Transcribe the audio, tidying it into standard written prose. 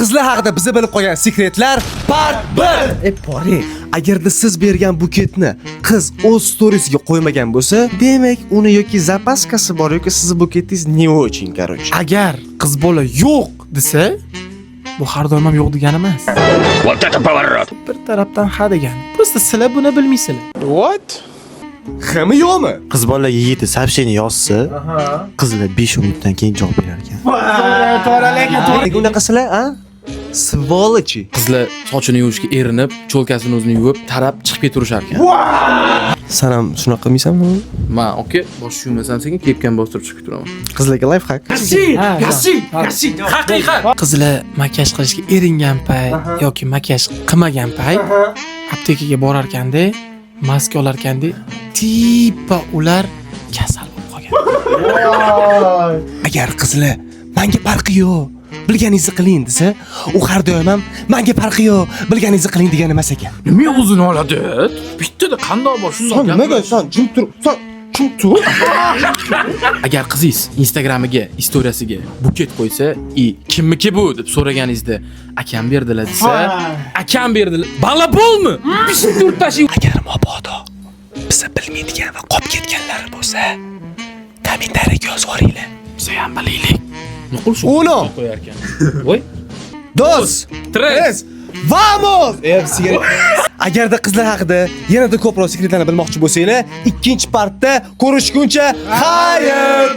qizlar haqida biza bilib qolgan sekretlar part 1. Pori, agarda siz bergan buketni qiz o'z storiesiga qo'ymagan bo'lsa, demak uni yoki zapaskasi bor yoki sizni buketingiz не очень, короче. Agar qiz bola yo'q desa, bu har doim ham yo'q degani emas. Вот это поворот! Bir tarafdan ha degani. Просто sizlar buni bilmaysizlar. What? Xami yo'qmi? Qiz bola yigiti сообщение yozsa, qizlar 5 minutdan keyin javob berar ekan. Nega unaqasilar, a? Svolochi. Qizlar sochini yuvishga erinib, cho'lkasini o'zini yuvib, tarab chiqib ketaverishar ekan. San ham shunaqa qilmaysanmi? Men oka, bosh yuvmasam sekin kepkani bostirib chiqib turaman. Qizlarga life hack. Haqiqat. Qizlar makiyaj qilishga eringan payt yoki makiyaj qilmagan payt aptekaga borar ekanda, maska olar ekanda, tipa ular kasal bo'lib qolgan. Agar qizlar menga farqi yo'q, bilganingizni qiling desa, u har doim ham menga farqi yo'q, bilganingizni qiling degani emas ekan. Nima o'zini oladi? Bittada qandoq bor shundoq gap. Nimaga sen jim tur? Sen jim tur. Agar qizingiz Instagramiga, istoriyasiga buket qo'ysa, "Kimniki bu?" deb so'raganingizda, "Akam berdilar" desa, "Akam berdilar." Bala bo'lmi? Bish turtashi. Agar mabodo bizni bilmaydigan va qolib ketganlar bo'lsa, kommentariyaga yozib yuboringlar. Biz ham bilaylik. Nuqul shu Uno. qo'yar ekan. Voy. Dos, Tres. vamos! Agarda qizlar haqida yanada ko'proq sekretlarni bilmoqchi bo'lsanglar, ikkinchi partda ko'rishguncha xayr!